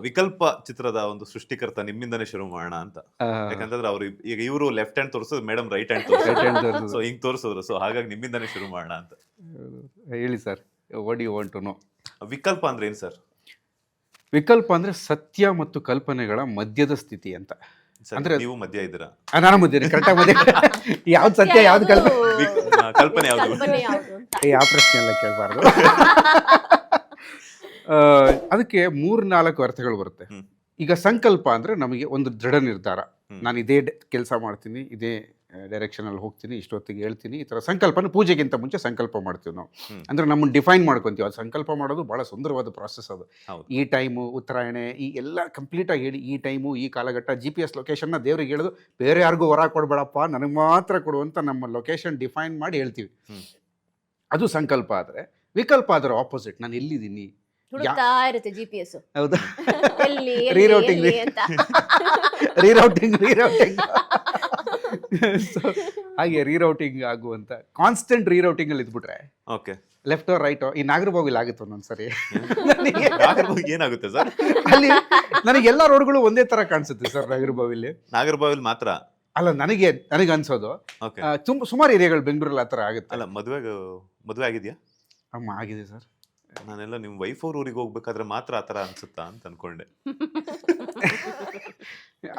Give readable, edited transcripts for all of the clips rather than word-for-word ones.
ವಿಕಲ್ಪ ಚಿತ್ರದ ಒಂದು ಸೃಷ್ಟಿಕರ್ತ ನಿಮ್ಮಿಂದನೇ ಶುರು ಮಾಡೋಣ ಅಂತ. ಯಾಕಂತಂದ್ರೆ ಅವ್ರು ಈಗ ಇವರು ಲೆಫ್ಟ್ ಹ್ಯಾಂಡ್ ತೋರಿಸೋದು, ಮೇಡಮ್ ರೈಟ್ ಹ್ಯಾಂಡ್ ತೋರಿಸೋದು. ಸೊ ಹಿಂಗ್ ತೋರಿಸಿದ್ರು. ಸೊ ಹಾಗಾಗಿ ನಿಮ್ಮಿಂದನೇ ಶುರು ಮಾಡೋಣ ಅಂತ. ಹೇಳಿ sir, what you want to know? ವಿಕಲ್ಪ ಅಂದ್ರೆ ಏನ್ ಸರ್? ವಿಕಲ್ಪ ಅಂದ್ರೆ ಸತ್ಯ ಮತ್ತು ಕಲ್ಪನೆಗಳ ಮಧ್ಯದ ಸ್ಥಿತಿ ಅಂತ. ಅಂದ್ರೆ ನೀವು ಮಧ್ಯ ಇದ್ದೀರಾ? ನಾನು ಮಧ್ಯ, ಕರೆಕ್ಟಾಗಿ ಮಧ್ಯ. ಯಾವ್ದು ಸತ್ಯ ಯಾವ್ದು ಕಲ್ಪನೆ ಯಾವ್ದು? ಯಾವ ಪ್ರಶ್ನೆ ಎಲ್ಲ ಕೇಳಬಾರ್ದು. ಅದಕ್ಕೆ 3-4 ಅರ್ಥಗಳು ಬರುತ್ತೆ. ಈಗ ಸಂಕಲ್ಪ ಅಂದ್ರೆ ನಮಗೆ ಒಂದು ದೃಢ ನಿರ್ಧಾರ, ನಾನು ಇದೇ ಕೆಲಸ ಮಾಡ್ತೀನಿ, ಇದೇ ಡೈರೆಕ್ಷನ್ ಅಲ್ಲಿ ಹೋಗ್ತೀನಿ, ಇಷ್ಟೊತ್ತಿಗೆ ಹೇಳ್ತೀನಿ, ಈ ತರ ಸಂಕಲ್ಪನ ಪೂಜೆಗಿಂತ ಮುಂಚೆ ಸಂಕಲ್ಪ ಮಾಡ್ತೀವಿ ನಾವು. ಅಂದ್ರೆ ನಮ್ಮನ್ನು ಡಿಫೈನ್ ಮಾಡ್ಕೊಂತೀವಿ. ಅದು ಸಂಕಲ್ಪ ಮಾಡೋದು ಬಹಳ ಸುಂದರವಾದ ಪ್ರಾಸೆಸ್. ಅದು ಈ ಟೈಮು, ಉತ್ತರಾಯಣೆ, ಈ ಎಲ್ಲ ಕಂಪ್ಲೀಟ್ ಆಗಿ ಹೇಳಿ, ಈ ಟೈಮು, ಈ ಕಾಲಘಟ್ಟ, GPS ಲೊಕೇಶನ್ನ ದೇವ್ರಿಗೆ ಹೇಳೋದು, ಬೇರೆ ಯಾರಿಗೂ ಹೊರ ಕೊಡ್ಬೇಡಪ್ಪ, ನನಗೆ ಮಾತ್ರ ಕೊಡು ಅಂತ ನಮ್ಮ ಲೊಕೇಶನ್ ಡಿಫೈನ್ ಮಾಡಿ ಹೇಳ್ತೀವಿ. ಅದು ಸಂಕಲ್ಪ. ಆದರೆ ವಿಕಲ್ಪ ಅದರ ಆಪೋಸಿಟ್. ನಾನು ಎಲ್ಲಿದ್ದೀನಿ, ಇರುತ್ತೆ GPS. ಹೌದಾ? ಎಲ್ಲಿ ರೀರೌಟಿಂಗ್ ಅಂತ ರೀರೌಟಿಂಗ್ ಹಾಗೆ ರೀರೌಟಿಂಗ್ ಆಗುವಂತ ಕಾನ್ಸ್ಟೆಂಟ್ ರೀರೌಟಿಂಗ್ ಅಲ್ಲಿ ಇದ್ಬಿಟ್ರೆ ಓಕೆ, ಲೆಫ್ಟ್ ಆರ್ ರೈಟ್, ಈ ನಾಗರಬಾವಿಲಿ ಆಗುತ್ತೆ ಒಂದೊಂದ್ಸರಿ. ಏನಾಗುತ್ತೆ ಸರ್ ಅಲ್ಲಿ ನನಗೆ ಎಲ್ಲಾ ರೋಡ್ಗಳು ಒಂದೇ ತರ ಕಾಣಿಸುತ್ತೆ ಸರ್. ನಾಗರಬಾವಿಲಿ ಮಾತ್ರ ಅಲ್ಲ, ನನಗೆ ಅನ್ಸೋದು ಸುಮಾರು ಏರಿಯಾಗಳು ಬೆಂಗಳೂರಲ್ಲಿ ಆ ಥರ ಆಗುತ್ತೆ. ಅಲ್ಲ, ಮದುವೆ ಆಗಿದೆಯಾ? ಅಮ್ಮ ಆಗಿದೆ ಸರ್. ನಾನೆಲ್ಲ ನಿಮ್ಮ ವೈಫ್ ಅವ್ರ ಊರಿಗೆ ಹೋಗ್ಬೇಕಾದ್ರೆ ಮಾತ್ರ ಆ ಥರ ಅನ್ಸುತ್ತಾ ಅಂತ ಅನ್ಕೊಂಡೆ.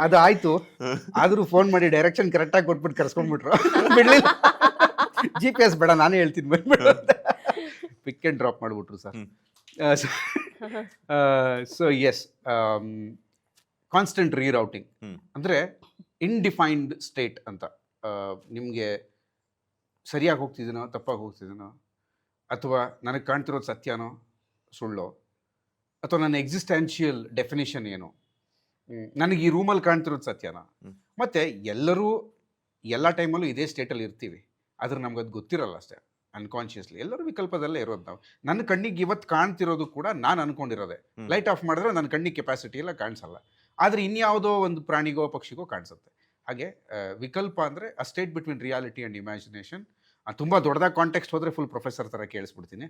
ಅದು ಆಯ್ತು, ಆದ್ರೂ ಫೋನ್ ಮಾಡಿ ಡೈರೆಕ್ಷನ್ ಕರೆಕ್ಟಾಗಿ ಕೊಟ್ಬಿಟ್ಟು ಕರ್ಸ್ಕೊಂಡ್ಬಿಟ್ರು. ಬಿಡ್ಲಿಲ್ಲ, GPS ಬೇಡ ನಾನೇ ಹೇಳ್ತೀನಿ ಬಂದ್ಬಿಟ್ಟು ಪಿಕ್ ಆ್ಯಂಡ್ ಡ್ರಾಪ್ ಮಾಡಿಬಿಟ್ರು ಸರ್. ಸೊ ಎಸ್, ಕಾನ್ಸ್ಟೆಂಟ್ ರೀರೌಟಿಂಗ್ ಅಂದರೆ ಇನ್ಡಿಫೈನ್ಡ್ ಸ್ಟೇಟ್ ಅಂತ. ನಿಮಗೆ ಸರಿಯಾಗಿ ಹೋಗ್ತಿದ್ದೀನೋ ತಪ್ಪಾಗಿ ಹೋಗ್ತಿದ್ದೀನೋ, ಅಥವಾ ನನಗೆ ಕಾಣ್ತಿರೋದು ಸತ್ಯನೋ ಸುಳ್ಳೋ, ಅಥವಾ ನನ್ನ ಎಕ್ಸಿಸ್ಟೆನ್ಷಿಯಲ್ ಡೆಫಿನೇಷನ್ ಏನು, ನನಗೆ ಈ ರೂಮಲ್ಲಿ ಕಾಣ್ತಿರೋದು ಸತ್ಯನಾ. ಮತ್ತು ಎಲ್ಲರೂ ಎಲ್ಲ ಟೈಮಲ್ಲೂ ಇದೇ ಸ್ಟೇಟಲ್ಲಿ ಇರ್ತೀವಿ, ಆದರೆ ನಮ್ಗೆ ಅದು ಗೊತ್ತಿರಲ್ಲ ಅಷ್ಟೇ. ಅನ್ಕಾನ್ಷಿಯಸ್ಲಿ ಎಲ್ಲರೂ ವಿಕಲ್ಪದಲ್ಲೇ ಇರೋದು ನಾವು. ನನ್ನ ಕಣ್ಣಿಗೆ ಇವತ್ತು ಕಾಣ್ತಿರೋದು ಕೂಡ ನಾನು ಅನ್ಕೊಂಡಿರೋದೆ. ಲೈಟ್ ಆಫ್ ಮಾಡಿದ್ರೆ ನನ್ನ ಕಣ್ಣಿಗೆ ಕೆಪಾಸಿಟಿ ಎಲ್ಲ ಕಾಣಿಸಲ್ಲ, ಆದರೆ ಇನ್ಯಾವುದೋ ಒಂದು ಪ್ರಾಣಿಗೋ ಪಕ್ಷಿಗೋ ಕಾಣಿಸುತ್ತೆ. ಹಾಗೆ ವಿಕಲ್ಪ ಅಂದರೆ a state between reality and imagination. ತುಂಬ ದೊಡ್ಡದಾಗಿ ಕಾಂಟೆಕ್ಸ್ಟ್ ಹೋದರೆ ಫುಲ್ ಪ್ರೊಫೆಸರ್ ಥರ ಕೇಳಿಸ್ಬಿಡ್ತೀನಿ.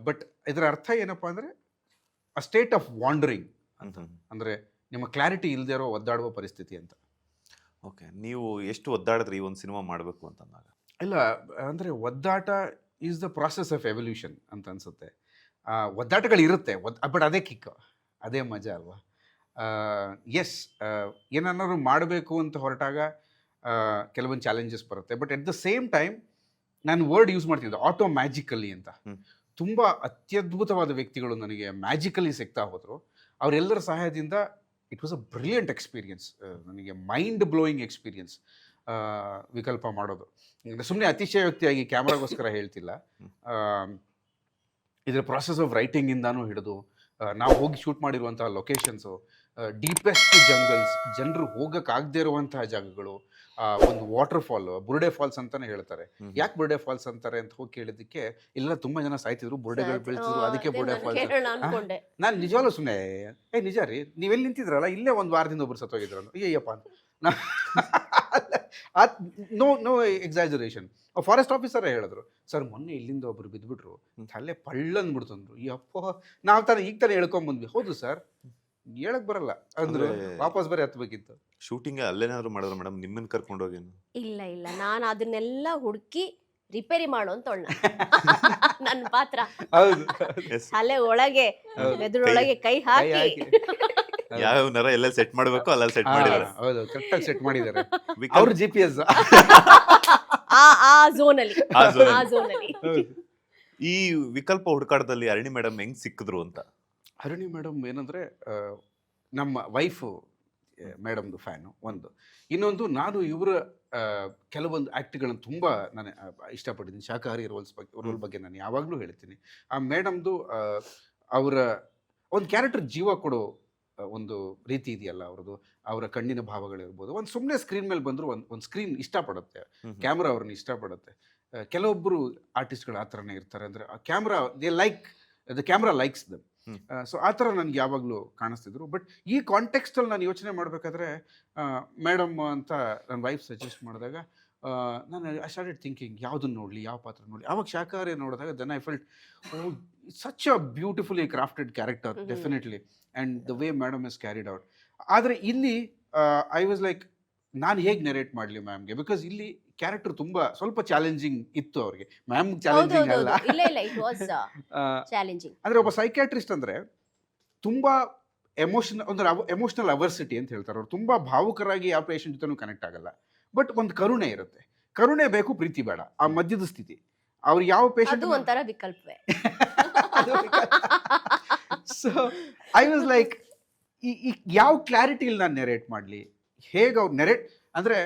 ಬಟ್ ಇದರ ಅರ್ಥ ಏನಪ್ಪ ಅಂದರೆ ಅ ಸ್ಟೇಟ್ ಆಫ್ ವಾಂಡರಿಂಗ್ ಅಂತ. ಅಂದರೆ ನಿಮ್ಮ ಕ್ಲಾರಿಟಿ ಇಲ್ಲದೆ ಇರೋ ಒದ್ದಾಡುವ ಪರಿಸ್ಥಿತಿ ಅಂತ. ಓಕೆ, ನೀವು ಎಷ್ಟು ಒದ್ದಾಡಿದ್ರಿ ಈ ಒಂದು ಸಿನಿಮಾ ಮಾಡಬೇಕು ಅಂತ ಅಂದಾಗ? ಇಲ್ಲ, ಅಂದರೆ ಒದ್ದಾಟ is the process of evolution ಅಂತ ಅನಿಸುತ್ತೆ. ಒದ್ದಾಟಗಳು ಇರುತ್ತೆ, ಬಟ್ ಅದೇ ಕಿಕ್, ಅದೇ ಮಜಾ ಅಲ್ವಾ? ಎಸ್, ಏನನ್ನಾದ್ರು ಮಾಡಬೇಕು ಅಂತ ಹೊರಟಾಗ ಕೆಲವೊಂದು ಚಾಲೆಂಜಸ್ ಬರುತ್ತೆ. But at the same time ನಾನು ವರ್ಡ್ ಯೂಸ್ ಮಾಡ್ತಿದ್ದೆ ಆಟೋ ಮ್ಯಾಜಿಕಲಿ ಅಂತ. ತುಂಬ ಅತ್ಯದ್ಭುತವಾದ ವ್ಯಕ್ತಿಗಳು ನನಗೆ ಮ್ಯಾಜಿಕಲಿ ಸಿಗ್ತಾ ಹೋದರು. ಅವರೆಲ್ಲರ ಸಹಾಯದಿಂದ it was a brilliant experience. ನನಗೆ ಮೈಂಡ್ ಬ್ಲೋಯಿಂಗ್ ಎಕ್ಸ್ಪೀರಿಯನ್ಸ್ ವಿಕಲ್ಪ ಮಾಡೋದು. ಸುಮ್ಮನೆ ಅತಿಶಯೋಕ್ತಿಯಾಗಿ ಕ್ಯಾಮ್ರಾಗೋಸ್ಕರ ಹೇಳ್ತಿಲ್ಲ. ಇದರ ಪ್ರಾಸೆಸ್ ಆಫ್ ರೈಟಿಂಗಿಂದಾನು ಹಿಡಿದು ನಾವು ಹೋಗಿ ಶೂಟ್ ಮಾಡಿರುವಂತಹ ಲೊಕೇಶನ್ಸು, ಡೀಪೆಸ್ಟ್ ಜಂಗಲ್ಸ್, ಜನರು ಹೋಗೋಕ್ಕಾಗದೇ ಇರುವಂತಹ ಜಾಗಗಳು, ಒಂದು ವಾಟರ್ ಫಾಲ್, ಬುರ್ಡೆ ಫಾಲ್ಸ್ ಅಂತಾನೆ ಹೇಳ್ತಾರೆ. ಯಾಕೆ ಬುರ್ಡೆ ಫಾಲ್ಸ್ ಅಂತಾರೆ ಅಂತ ಹೋಗಿ ಕೇಳಿದ್ದಕ್ಕೆ ಇಲ್ಲ ತುಂಬ ಜನ ಸಾಯ್ತಿದ್ರು, ಬುರ್ಡೆಗಳು ಬೀಳ್ತಿದ್ರು, ಅದಕ್ಕೆ ಬುರ್ಡೆ ಫಾಲ್ಸ್. ನಾನು ನಿಜವಾಗ್ಲೂ ಸುಮ್ಮನೆ ನಿಜ ರೀ, ನೀವೆಲ್ಲಿ ನಿಂತಿದ್ರಲ್ಲ ಇಲ್ಲೇ ಒಂದು ವಾರದಿಂದ ಒಬ್ರು ಸತ್ತೋಗಿದ್ರು ಅಂತ. ಅಯ್ಯಪ್ಪ ಅಂತ ನೋ ಎಕ್ಸಾಜರೇಷನ್. ಫಾರೆಸ್ಟ್ ಆಫೀಸರೇ ಹೇಳಿದ್ರು, ಸರ್ ಮೊನ್ನೆ ಇಲ್ಲಿಂದ ಒಬ್ರು ಬಿದ್ದುಬಿಟ್ರು, ತಲೆ ಪಳ್ಳಂದ್ಬಿಡ್ತಂದ್ರು. ಅಪ್ಪ ನಾವು ಈಗ ತಾನೇ ಹೇಳ್ಕೊಂಬಂದ್ವಿ. ಹೌದು ಸರ್, ಹೇಳಕ್ ಬರಲ್ಲ ಅಂದ್ರೆ ವಾಪಸ್ ಬರೀ ಹತ್ಬೇಕಿತ್ತು. ಶೂಟಿಂಗ್ ಅಲ್ಲೇನಾದ್ರು ಮಾಡಿದ್ರು ಮೇಡಮ್, ನಿಮ್ಮನ್ನ ಕರ್ಕೊಂಡೋಗಿ? ಇಲ್ಲ, ನಾನು ಅದನ್ನೆಲ್ಲ ಹುಡುಕಿ ರಿಪೇರಿ ಮಾಡು ಅಂತ ನನ್ನ ಪಾತ್ರ. ತಲೆ ಒಳಗೆ ಮೆದುಳೊಳಗೆ ಕೈ ಹಾಕಿ ಯಾವ ನರ ಎಲ್ಲ ಸೆಟ್ ಮಾಡಬೇಕು ಅಲ್ಲ ಸೆಟ್ ಮಾಡಿದ್ದಾರೆ. ಹೌದು, ಕರೆಕ್ಟಾಗಿ ಸೆಟ್ ಮಾಡಿದ್ದಾರೆ ಅವ್ರ GPS ಆ ಝೋನಲ್ಲಿ. ಈ ವಿಕಲ್ಪ ಹುಡುಕಾಟದಲ್ಲಿ ಅರಣಿ ಮೇಡಮ್ ಹೆಂಗ್ ಸಿಕ್ಕಿದ್ರು ಅಂತ? ಅರುಣಿ ಮೇಡಮ್ ಏನಂದರೆ, ನಮ್ಮ ವೈಫು ಮೇಡಮ್ದು ಫ್ಯಾನು ಒಂದು. ಇನ್ನೊಂದು, ನಾನು ಇವರ ಕೆಲವೊಂದು ಆ್ಯಕ್ಟ್ಗಳನ್ನು ತುಂಬ ನಾನು ಇಷ್ಟಪಟ್ಟಿದ್ದೀನಿ. ಶಾಕಾಹಾರಿ ರೋಲ್ ಬಗ್ಗೆ ನಾನು ಯಾವಾಗಲೂ ಹೇಳ್ತೀನಿ. ಆ ಮೇಡಮ್ದು ಅವರ ಒಂದು ಕ್ಯಾರೆಕ್ಟರ್ ಜೀವ ಕೊಡೋ ಒಂದು ರೀತಿ ಇದೆಯಲ್ಲ ಅವ್ರದ್ದು, ಅವರ ಕಣ್ಣಿನ ಭಾವಗಳಿರ್ಬೋದು. ಒಂದು ಸುಮ್ಮನೆ ಸ್ಕ್ರೀನ್ ಮೇಲೆ ಬಂದರೂ ಒಂದು ಸ್ಕ್ರೀನ್ ಇಷ್ಟಪಡುತ್ತೆ, ಕ್ಯಾಮ್ರಾ ಅವ್ರನ್ನ ಇಷ್ಟಪಡುತ್ತೆ. ಕೆಲವೊಬ್ಬರು ಆರ್ಟಿಸ್ಟ್ಗಳು ಆ ಥರನೇ ಇರ್ತಾರೆ. ಅಂದರೆ ಆ camera the camera likes dum. So ಆ ಥರ ನನಗೆ ಯಾವಾಗಲೂ ಕಾಣಿಸ್ತಿದ್ರು. ಬಟ್ ಈ ಕಾಂಟೆಕ್ಸ್ಟಲ್ಲಿ ನಾನು ಯೋಚನೆ ಮಾಡಬೇಕಾದ್ರೆ ಮೇಡಮ್ ಅಂತ ನನ್ನ ವೈಫ್ ಸಜೆಸ್ಟ್ ಮಾಡಿದಾಗ ನಾನು ಐ ಸ್ಟಾರ್ಟೆಡ್ ಥಿಂಕಿಂಗ್ ಯಾವುದನ್ನು ನೋಡಲಿ, ಯಾವ ಪಾತ್ರ ನೋಡಲಿ. ಆವಾಗ ಶಾಕಾಹಾರಿ ನೋಡಿದಾಗ then I felt such a beautifully crafted character definitely, and the way madam is carried out. ಆದರೆ ಇಲ್ಲಿ ಐ ವಾಸ್ ಲೈಕ್, ನಾನು ಹೇಗೆ ನೆರೇಟ್ ಮಾಡಲಿ ಮ್ಯಾಮ್ಗೆ, ಬಿಕಾಸ್ ಇಲ್ಲಿ ಕ್ಯಾರೆಕ್ಟರ್ ಸ್ವಲ್ಪ ಚಾಲೆಂಜಿಂಗ್ ಇತ್ತು ಅವ್ರಿಗೆ. ಮ್ಯಾಮ್ ಚಾಲೆಂಜಿಂಗ್ ಅಲ್ಲ, ಇಲ್ಲ ಇಟ್ ವಾಸ್ ಚಾಲೆಂಜಿಂಗ್. ಅಂದರೆ ಒಬ್ಬ ಸೈಕ್ಯಾಟ್ರಿಸ್ಟ್ ಅಂದರೆ ತುಂಬ ಎಮೋಷನಲ್ ಅವರ್ಸಿಟಿ ಅಂತ ಹೇಳ್ತಾರೆ. ಅವ್ರು ತುಂಬ ಭಾವುಕರಾಗಿ ಯಾವ ಪೇಷಂಟ್ ಜೊತೆನೂ ಕನೆಕ್ಟ್ ಆಗಲ್ಲ, ಬಟ್ ಒಂದು ಕರುಣೆ ಇರುತ್ತೆ. ಕರುಣೆ ಬೇಕು, ಪ್ರೀತಿ ಬೇಡ, ಆ ಮಧ್ಯದ ಸ್ಥಿತಿ. ಅವ್ರು ಯಾವ ಪೇಷಂಟ್ ಅದು ಒಂಥರ ವಿಕಲ್ಪವೇ. ಸೊ ಐ ವಾಸ್ ಲೈಕ್, ಈ ಯಾವ ಕ್ಲಾರಿಟಿಲಿ ನಾನು ನೆರೇಟ್ ಮಾಡಲಿ, ಹೇಗೆ ಅವ್ರು ನೆರೇಟ್ ಅಂದರೆ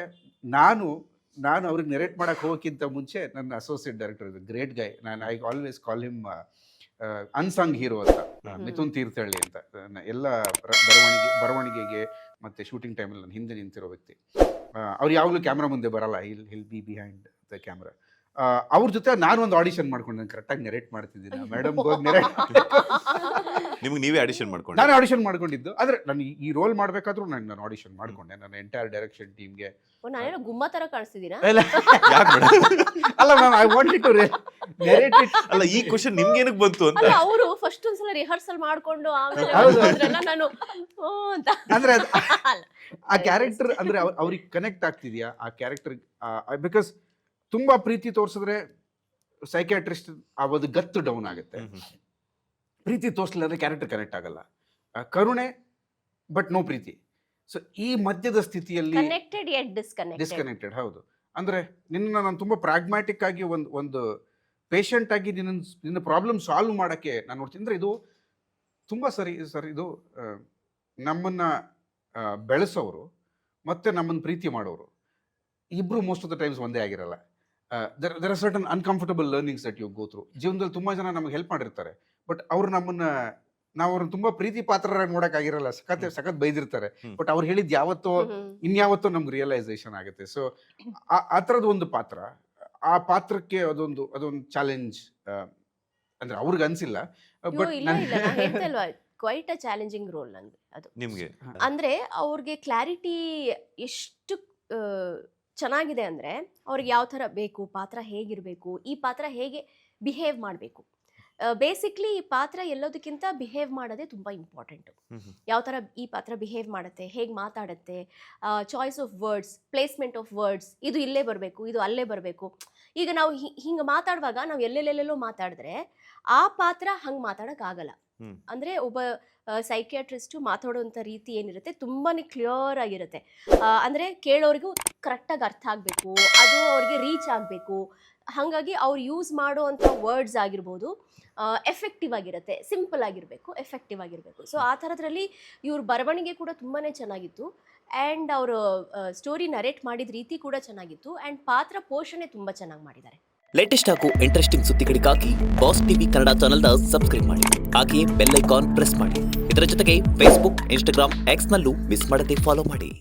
ನಾನು ಅವ್ರಿಗೆ ನೆರೇಟ್ ಮಾಡೋಕ್ಕೆ ಹೋಗೋಕ್ಕಿಂತ ಮುಂಚೆ ನನ್ನ ಅಸೋಸಿಯೇಟ್ ಡೈರೆಕ್ಟರ್ ಇದು ಗ್ರೇಟ್ ಗೈ, ನಾನು I always call him unsung hero ಅಂತ, ಮಿಥುನ್ ತೀರ್ಥಹಳ್ಳಿ ಅಂತ. ಎಲ್ಲ ಬರವಣಿಗೆಗೆ ಮತ್ತು ಶೂಟಿಂಗ್ ಟೈಮಲ್ಲಿ ನಾನು ಹಿಂದೆ ನಿಂತಿರೋ ವ್ಯಕ್ತಿ. ಅವ್ರು ಯಾವಾಗಲೂ ಕ್ಯಾಮ್ರಾ ಮುಂದೆ ಬರಲ್ಲ, he'll be behind the camera. ಅವ್ರ ಜೊತೆ ನಾನು ಒಂದು ಆಡಿಷನ್ ಮಾಡ್ಕೊಂಡು ನಾನು ಕರೆಕ್ಟಾಗಿ ನೆರೇಟ್ ಮಾಡ್ತಿದ್ದೀನಿ. ಮೇಡಮ್ ನೆರೇಟ್ ನಿಮ್ಗೆ ನೀವೇ ಆಡಿಷನ್ ಮಾಡ್ಕೊಂಡು? ನಾನು ಆಡಿಷನ್ ಮಾಡ್ಕೊಂಡಿದ್ದು. ಆದರೆ ನಾನು ಈ ರೋಲ್ ಮಾಡಬೇಕಾದ್ರೂ ನಾನು ಆಡಿಷನ್ ಮಾಡ್ಕೊಂಡೆ ನನ್ನ ಎಂಟೈರ್ ಡೈರೆಕ್ಷನ್ ಟೀಮ್ಗೆ. ನಾನೇನೋ ಗುಮ್ಮ ತರ ಕಾಣಿಸ್ತಿದ್ದೀರಾ? ಅಲ್ಲ ma'am, I wanted to narrate it. ಅಲ್ಲ, ಈ ಕ್ವೆಶ್ಚನ್ ನಿಮ್ಗೆ ಏನಕ್ಕೆ ಬಂತು ಅಂತ. ಅವರು ಫಸ್ಟ್ ಒಂದ್ಸಲ ರಿಹರ್ಸಲ್ ಮಾಡ್ಕೊಂಡು ಆಮೇಲೆ ನಾನು ಅಂತ. ಅಂದ್ರೆ ಆ ಕ್ಯಾರೆಕ್ಟರ್ ಅಂದ್ರೆ ಅವ್ರಿಗೆ ಕನೆಕ್ಟ್ ಆಗ್ತಿದ್ಯಾ ಆ ಕ್ಯಾರೆಕ್ಟರ್? ಬಿಕಾಸ್ ತುಂಬಾ ಪ್ರೀತಿ ತೋರಿಸಿದ್ರೆ ಸೈಕ್ಯಾಟ್ರಿಸ್ಟ್ ಅದು ಗತ್ತು ಡೌನ್ ಆಗುತ್ತೆ. ಪ್ರೀತಿ ತೋರಿಸಲಿಲ್ಲ ಅಂದ್ರೆ ಕ್ಯಾರೆಕ್ಟರ್ ಕನೆಕ್ಟ್ ಆಗಲ್ಲ. ಕರುಣೆ ಬಟ್ ನೋ ಪ್ರೀತಿ. ಸೊ ಈ ಮಧ್ಯದ ಸ್ಥಿತಿಯಲ್ಲಿ ಡಿಸ್ಕನೆಕ್ಟೆಡ್. ಹೌದು, ಅಂದ್ರೆ ನಿನ್ನ ನಾನು ತುಂಬಾ ಪ್ರಾಗ್ಮ್ಯಾಟಿಕ್ ಆಗಿ ಒಂದು ಪೇಷಂಟ್ ಆಗಿ ನಿನ್ನ ಪ್ರಾಬ್ಲಮ್ ಸಾಲ್ವ್ ಮಾಡಕ್ಕೆ ನಾನು ನೋಡ್ತೀನಿ. ಅಂದ್ರೆ ಇದು ತುಂಬಾ ಸರಿ ಸರ್. ಇದು ನಮ್ಮನ್ನ ಬೆಳೆಸೋರು ಮತ್ತೆ ನಮ್ಮನ್ನು ಪ್ರೀತಿ ಮಾಡೋರು ಇಬ್ರು ಮೋಸ್ಟ್ ಆಫ್ ದ ಟೈಮ್ಸ್ ಒಂದೇ ಆಗಿರಲ್ಲ. There are certain uncomfortable learnings that you go through. ಜೀವನದಲ್ಲಿ ತುಂಬಾ ಜನ ನಮಗೆ ಹೆಲ್ಪ್ ಮಾಡಿರ್ತಾರೆ, ಬಟ್ ಅವ್ರು ನಾವು ಅವ್ರನ್ನ ತುಂಬಾ ಪ್ರೀತಿ ಪಾತ್ರರಾಗಿ ನೋಡಕ್ಕಾಗಿರಲ್ಲ. ಸಖತ್ ಬೈದಿರ್ತಾರೆ, ಬಟ್ ಅವ್ರು ಹೇಳಿದ್ ಇನ್ಯಾವತ್ತೋ ನಮ್ಗೆ ರಿಯಲೈಸೇಷನ್ ಆಗುತ್ತೆ. ಸೊ ಆ ಥರದ ಒಂದು ಪಾತ್ರ, ಆ ಪಾತ್ರಕ್ಕೆ ಅದೊಂದು ಚಾಲೆಂಜ್ ಅಂದ್ರೆ ಅವ್ರಿಗೆ ಅನ್ಸಿಲ್ಲ, but quite a challenging role ನಂಗೆ ಅದು. ನಿಮ್ಗೆ ಅಂದ್ರೆ ಅವ್ರಿಗೆ ಕ್ಲಾರಿಟಿ ಎಷ್ಟು ಚೆನ್ನಾಗಿದೆ ಅಂದ್ರೆ ಅವ್ರಿಗೆ ಯಾವ ಥರ ಬೇಕು, ಪಾತ್ರ ಹೇಗಿರಬೇಕು, ಈ ಪಾತ್ರ ಹೇಗೆ ಬಿಹೇವ್ ಮಾಡಬೇಕು. ಬೇಸಿಕ್ಲಿ ಈ ಪಾತ್ರ ಎಲ್ಲದಕ್ಕಿಂತ ಬಿಹೇವ್ ಮಾಡೋದೇ ತುಂಬ ಇಂಪಾರ್ಟೆಂಟು. ಯಾವ ಥರ ಈ ಪಾತ್ರ ಬಿಹೇವ್ ಮಾಡುತ್ತೆ, ಹೇಗೆ ಮಾತಾಡುತ್ತೆ, choice of words, placement of words, ಇದು ಇಲ್ಲೇ ಬರಬೇಕು, ಇದು ಅಲ್ಲೇ ಬರಬೇಕು. ಈಗ ನಾವು ಹಿಂಗೆ ಮಾತಾಡುವಾಗ ನಾವು ಎಲ್ಲೆಲ್ಲೆಲ್ಲೋ ಮಾತಾಡಿದ್ರೆ ಆ ಪಾತ್ರ ಹಂಗೆ ಮಾತಾಡೋಕ್ಕಾಗಲ್ಲ. ಅಂದರೆ ಒಬ್ಬ ಸೈಕ್ಯಾಟ್ರಿಸ್ಟು ಮಾತಾಡೋಂಥ ರೀತಿ ಏನಿರುತ್ತೆ ತುಂಬಾ ಕ್ಲಿಯರ್ ಆಗಿರುತ್ತೆ. ಅಂದರೆ ಕೇಳೋರಿಗೂ ಕರೆಕ್ಟಾಗಿ ಅರ್ಥ ಆಗಬೇಕು, ಅದು ಅವ್ರಿಗೆ ರೀಚ್ ಆಗಬೇಕು. ಹಾಗಾಗಿ ಅವ್ರು ಯೂಸ್ ಮಾಡುವಂಥ ವರ್ಡ್ಸ್ ಆಗಿರ್ಬೋದು ಎಫೆಕ್ಟಿವ್ ಆಗಿರುತ್ತೆ, ಸಿಂಪಲ್ ಆಗಿರಬೇಕು, ಎಫೆಕ್ಟಿವ್ ಆಗಿರಬೇಕು. ಸೊ ಆ ಥರದ್ರಲ್ಲಿ ಇವ್ರ ಬರವಣಿಗೆ ಕೂಡ ತುಂಬಾ ಚೆನ್ನಾಗಿತ್ತು, ಆ್ಯಂಡ್ ಅವರು ಸ್ಟೋರಿ ನರೇಟ್ ಮಾಡಿದ ರೀತಿ ಕೂಡ ಚೆನ್ನಾಗಿತ್ತು, ಆ್ಯಂಡ್ ಪಾತ್ರ ಪೋಷಣೆ ತುಂಬ ಚೆನ್ನಾಗಿ ಮಾಡಿದ್ದಾರೆ. ಲೇಟೆಸ್ಟ್ ಹಾಗೂ ಇಂಟ್ರೆಸ್ಟಿಂಗ್ ಸುದ್ದಿಗಳಿಗಾಗಿ ಬಾಸ್ ಟಿವಿ ಕನ್ನಡ ಚಾನೆಲ್ನ ಸಬ್ಸ್ಕ್ರೈಬ್ ಮಾಡಿ, ಹಾಗೆಯೇ ಬೆಲ್ ಐಕಾನ್ ಪ್ರೆಸ್ ಮಾಡಿ. ಇದರ ಜೊತೆಗೆ ಫೇಸ್ಬುಕ್, ಇನ್ಸ್ಟಾಗ್ರಾಮ್, ಎಕ್ಸ್ನಲ್ಲೂ ಮಿಸ್ ಮಾಡದೆ ಫಾಲೋ ಮಾಡಿ.